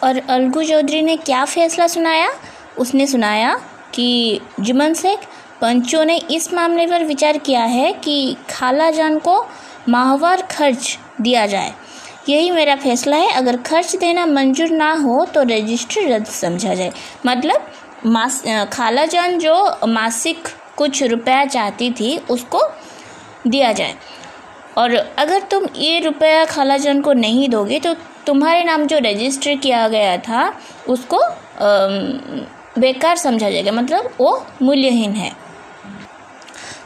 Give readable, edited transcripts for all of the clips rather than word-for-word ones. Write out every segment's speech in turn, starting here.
और अलगू चौधरी ने क्या फैसला सुनाया? उसने सुनाया कि जुम्मन शेख, पंचों ने इस मामले पर विचार किया है कि खालाजान को माहवार खर्च दिया जाए। यही मेरा फैसला है। अगर खर्च देना मंजूर ना हो तो रजिस्ट्री रद्द समझा जाए। मतलब खालाजान जो मासिक कुछ रुपया चाहती थी उसको दिया जाए, और अगर तुम ये रुपया खालाजान को नहीं दोगे तो तुम्हारे नाम जो रजिस्टर किया गया था उसको बेकार समझा जाएगा, मतलब वो मूल्यहीन है।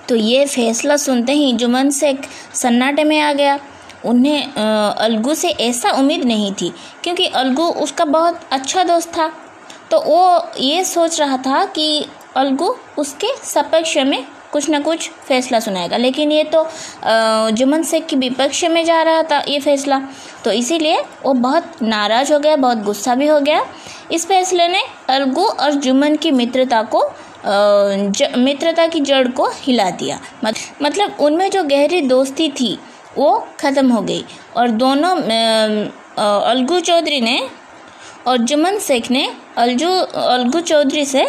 तो ये फैसला सुनते ही जुम्मन शेख सन्नाटे में आ गया। उन्हें अलगू से ऐसा उम्मीद नहीं थी, क्योंकि अलगू उसका बहुत अच्छा दोस्त था। तो वो ये सोच रहा था कि अलगू उसके सपक्ष में कुछ ना कुछ फैसला सुनाएगा, लेकिन ये तो जुम्मन शेख की विपक्ष में जा रहा था ये फैसला। तो इसीलिए वो बहुत नाराज़ हो गया, बहुत गुस्सा भी हो गया। इस फैसले ने अलगू और जुम्मन की मित्रता की जड़ को हिला दिया। मतलब उनमें जो गहरी दोस्ती थी वो ख़त्म हो गई, और दोनों अलगू चौधरी ने और जुम्मन शेख ने अलगू चौधरी से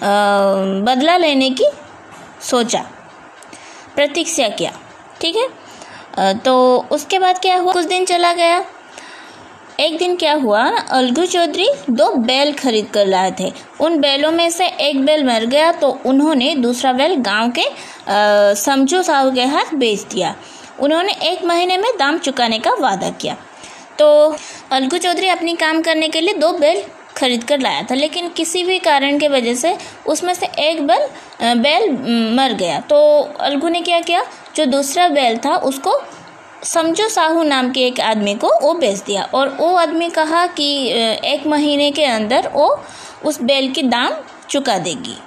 बदला लेने की सोचा, प्रतीक्षा किया। ठीक है। तो उसके बाद क्या हुआ? कुछ दिन चला गया। एक दिन क्या हुआ, अलगू चौधरी 2 बैल खरीद कर लाए थे। उन बैलों में से एक बैल मर गया, तो उन्होंने दूसरा बैल गांव के समझू साहू के हाथ बेच दिया। उन्होंने 1 महीने में दाम चुकाने का वादा किया। तो अलगू चौधरी अपनी काम करने के लिए 2 बैल खरीद कर लाया था, लेकिन किसी भी कारण के वजह से उसमें से एक बैल मर गया। तो अलगू ने क्या किया, जो दूसरा बैल था उसको समझू साहू नाम के एक आदमी को वो बेच दिया, और वो आदमी कहा कि 1 महीने के अंदर वो उस बैल की दाम चुका देगी।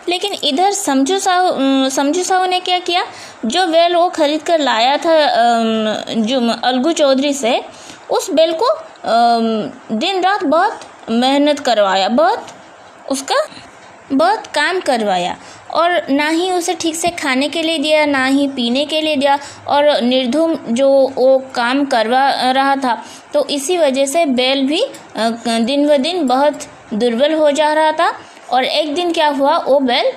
लेकिन इधर समझू साहू ने क्या किया, जो बैल वो खरीद कर लाया था अलगू चौधरी से, उस बैल को दिन रात बहुत मेहनत करवाया, बहुत काम करवाया, और ना ही उसे ठीक से खाने के लिए दिया, ना ही पीने के लिए दिया, और निर्धूम जो वो काम करवा रहा था। तो इसी वजह से बैल भी दिन ब दिन बहुत दुर्बल हो जा रहा था। और एक दिन क्या हुआ, वो बैल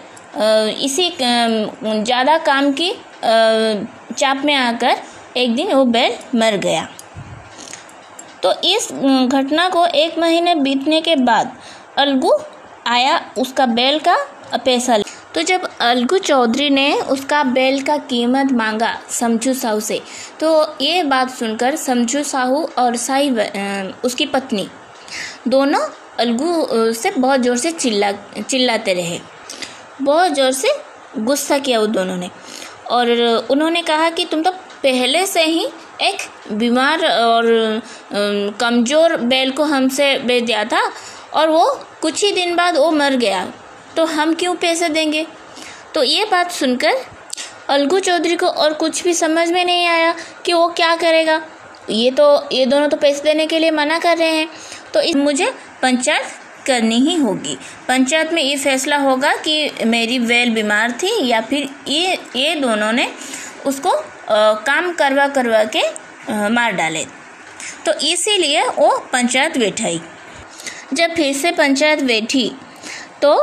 इसी ज़्यादा काम की चाप में आकर एक दिन वो बैल मर गया। तो इस घटना को 1 महीने बीतने के बाद अलगू आया उसका बैल का पैसा। तो जब अलगू चौधरी ने उसका बैल का कीमत मांगा समझू साहू से, तो ये बात सुनकर समझू साहू और साई उसकी पत्नी दोनों अलगू से बहुत ज़ोर से चिल्लाते रहे, बहुत ज़ोर से गुस्सा किया वो दोनों ने। और उन्होंने कहा कि तुम तो पहले से ही एक बीमार और कमज़ोर बैल को हमसे बेच दिया था, और वो कुछ ही दिन बाद वो मर गया, तो हम क्यों पैसे देंगे? तो ये बात सुनकर अलगू चौधरी को और कुछ भी समझ में नहीं आया कि वो क्या करेगा। ये दोनों तो पैसे देने के लिए मना कर रहे हैं, तो मुझे पंचायत करनी ही होगी। पंचायत में ये फैसला होगा कि मेरी बैल बीमार थी या फिर ये दोनों ने उसको काम करवा के मार डाले। तो इसीलिए वो पंचायत बैठाई। जब फिर से पंचायत बैठी तो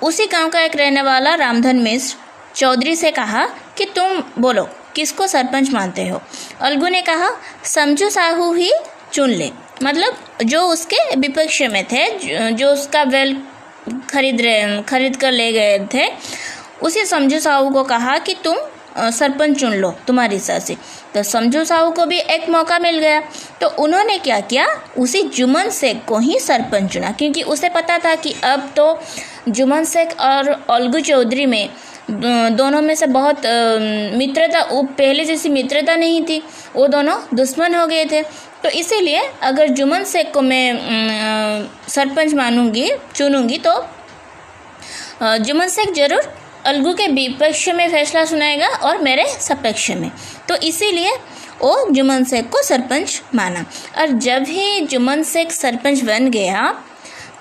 उसी गांव का एक रहने वाला रामधन मिश्र चौधरी से कहा कि तुम बोलो किसको सरपंच मानते हो। अलगू ने कहा समझू साहू ही चुन ले, मतलब जो उसके विपक्ष में थे, जो उसका बैल खरीद कर ले गए थे, उसी समझू साहू को कहा कि तुम सरपंच चुन लो तुम्हारी हिसाब से। तो समझू साहू को भी एक मौका मिल गया। तो उन्होंने क्या किया, उसी जुम्मन शेख को ही सरपंच चुना, क्योंकि उसे पता था कि अब तो जुम्मन शेख और अलगू चौधरी में दोनों में से बहुत मित्रता, वो पहले जैसी मित्रता नहीं थी, वो दोनों दुश्मन हो गए थे। तो इसीलिए अगर जुम्मन शेख को मैं सरपंच चुनूंगी तो जुम्मन शेख जरूर अलगू के विपक्ष में फैसला सुनाएगा और मेरे सपक्ष में। तो इसीलिए वो जुम्मन शेख को सरपंच माना। और जब ही जुम्मन शेख सरपंच बन गया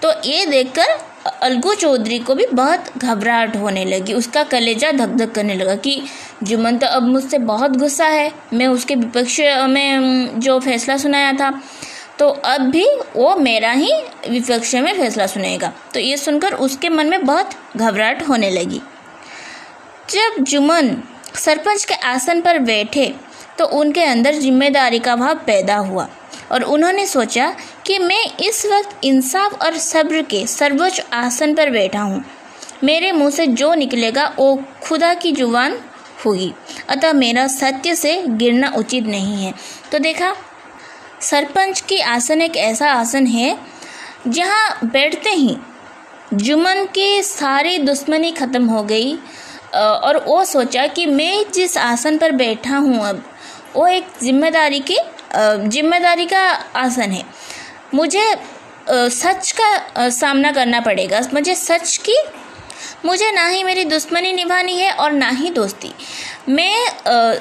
तो ये देखकर अलगू चौधरी को भी बहुत घबराहट होने लगी, उसका कलेजा धक धक करने लगा कि जुम्मन तो अब मुझसे बहुत गुस्सा है, मैं उसके विपक्ष में जो फैसला सुनाया था। तो अब भी वो मेरा ही विपक्ष में फैसला सुनेगा। तो ये सुनकर उसके मन में बहुत घबराहट होने लगी। जब जुम्मन सरपंच के आसन पर बैठे तो उनके अंदर जिम्मेदारी का भाव पैदा हुआ और उन्होंने सोचा कि मैं इस वक्त इंसाफ और सब्र के सर्वोच्च आसन पर बैठा हूँ। मेरे मुंह से जो निकलेगा वो खुदा की जुबान होगी, अतः मेरा सत्य से गिरना उचित नहीं है। तो देखा, सरपंच की आसन एक ऐसा आसन है जहाँ बैठते ही जुम्मन की सारी दुश्मनी खत्म हो गई और वो सोचा कि मैं जिस आसन पर बैठा हूँ अब वो एक जिम्मेदारी का आसन है। मुझे सच का सामना करना पड़ेगा। मुझे ना ही मेरी दुश्मनी निभानी है और ना ही दोस्ती। मैं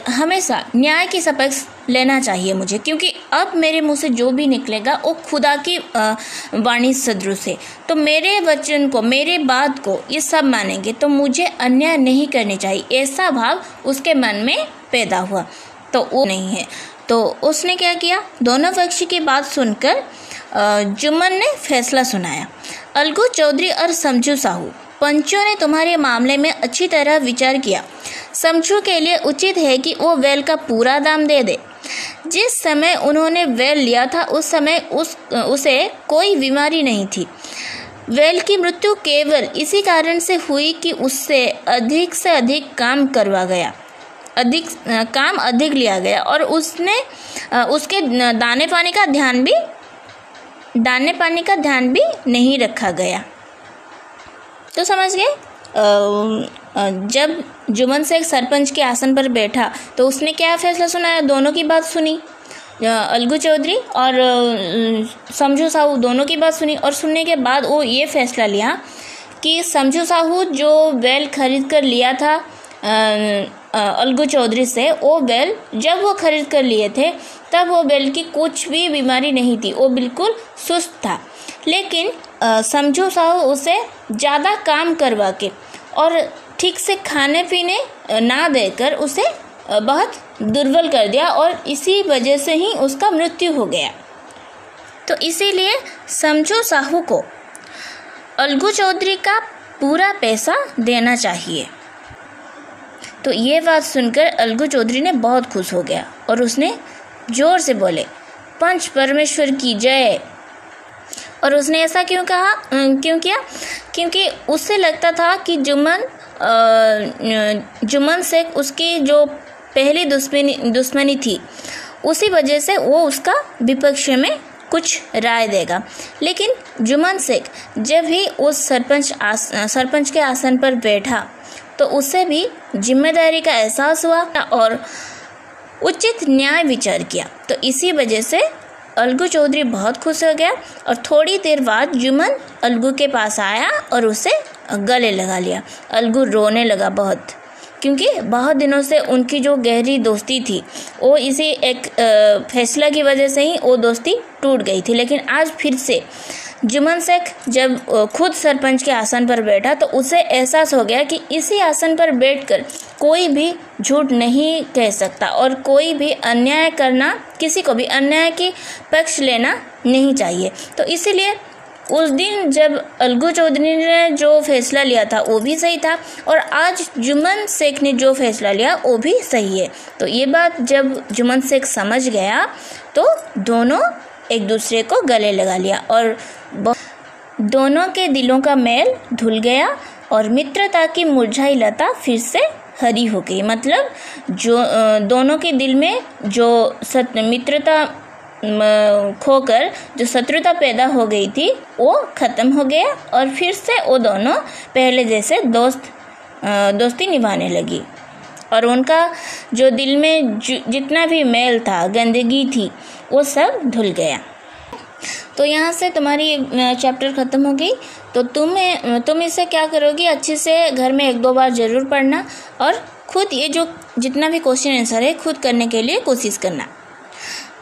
हमेशा न्याय की सपक्ष लेना चाहिए मुझे, क्योंकि अब मेरे मुंह से जो भी निकलेगा वो खुदा की वाणी सदृश है। तो मेरे वचन को, मेरे बात को ये सब मानेंगे, तो मुझे अन्याय नहीं करनी चाहिए। ऐसा भाव उसके मन में पैदा हुआ। तो वो नहीं है, तो उसने क्या किया, दोनों पक्ष की बात सुनकर जुम्मन ने फैसला सुनाया। अलगू चौधरी और समझू साहू, पंचों ने तुम्हारे मामले में अच्छी तरह विचार किया। समझू के लिए उचित है कि वो बैल का पूरा दाम दे दे। जिस समय उन्होंने बैल लिया था उस समय उसे कोई बीमारी नहीं थी। बैल की मृत्यु केवल इसी कारण से हुई कि उससे अधिक से अधिक काम करवा गया, अधिक लिया गया और उसके दाने पानी का ध्यान भी नहीं रखा गया। तो समझ गए, जब जुम्मन शेख सरपंच के आसन पर बैठा तो उसने क्या फैसला सुनाया, दोनों की बात सुनी। अलगू चौधरी और समझू साहू दोनों की बात सुनी और सुनने के बाद वो ये फैसला लिया कि समझू साहू जो बैल खरीद कर लिया था अलगू चौधरी से, वो बैल जब वो खरीद कर लिए थे तब वो बैल की कुछ भी बीमारी नहीं थी, वो बिल्कुल सुस्त था। लेकिन समझू साहू उसे ज़्यादा काम करवा के और ठीक से खाने पीने ना देकर उसे बहुत दुर्बल कर दिया और इसी वजह से ही उसका मृत्यु हो गया। तो इसीलिए समझू साहू को अलगू चौधरी का पूरा पैसा देना चाहिए। तो ये बात सुनकर अलगू चौधरी ने बहुत खुश हो गया और उसने जोर से बोले, पंच परमेश्वर की जय। और उसने ऐसा क्यों किया? क्योंकि उससे लगता था कि जुम्मन से उसकी जो पहली दुश्मनी थी उसी वजह से वो उसका विपक्ष में कुछ राय देगा। लेकिन जुम्मन शेख जब ही उस सरपंच के आसन पर बैठा तो उसे भी जिम्मेदारी का एहसास हुआ और उचित न्याय विचार किया। तो इसी वजह से अलगू चौधरी बहुत खुश हो गया और थोड़ी देर बाद जुम्मन अलगू के पास आया और उसे गले लगा लिया। अलगू रोने लगा बहुत, क्योंकि बहुत दिनों से उनकी जो गहरी दोस्ती थी वो इसी एक फैसला की वजह से ही वो दोस्ती टूट गई थी। लेकिन आज फिर से जुम्मन शेख जब खुद सरपंच के आसन पर बैठा तो उसे एहसास हो गया कि इसी आसन पर बैठकर कोई भी झूठ नहीं कह सकता और कोई भी अन्याय करना, किसी को भी अन्याय की पक्ष लेना नहीं चाहिए। तो इसीलिए उस दिन जब अलगू चौधरी ने जो फैसला लिया था वो भी सही था और आज जुम्मन शेख ने जो फैसला लिया वो भी सही है। तो ये बात जब जुम्मन शेख समझ गया तो दोनों एक दूसरे को गले लगा लिया और दोनों के दिलों का मेल धुल गया और मित्रता की मुरझाई लता फिर से हरी हो गई। मतलब जो दोनों के दिल में जो मित्रता खोकर जो शत्रुता पैदा हो गई थी वो ख़त्म हो गया और फिर से वो दोनों पहले जैसे दोस्ती निभाने लगी और उनका जो दिल में जितना भी मैल था, गंदगी थी, वो सब धुल गया। तो यहाँ से तुम्हारी चैप्टर ख़त्म हो गई। तो तुम इसे क्या करोगी, अच्छे से घर में 1-2 बार ज़रूर पढ़ना और खुद ये जो जितना भी क्वेश्चन आंसर है खुद करने के लिए कोशिश करना।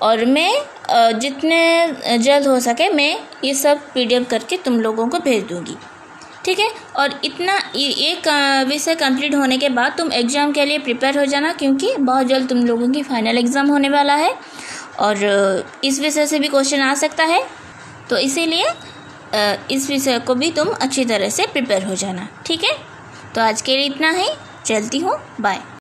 और मैं जितने जल्द हो सके मैं ये सब PDF करके तुम लोगों को भेज दूँगी, ठीक है। और इतना एक विषय कंप्लीट होने के बाद तुम एग्ज़ाम के लिए प्रिपेयर हो जाना, क्योंकि बहुत जल्द तुम लोगों की फाइनल एग्ज़ाम होने वाला है और इस विषय से भी क्वेश्चन आ सकता है, तो इसीलिए इस विषय को भी तुम अच्छी तरह से प्रिपेयर हो जाना, ठीक है। तो आज के लिए इतना ही, चलती हूँ, बाय।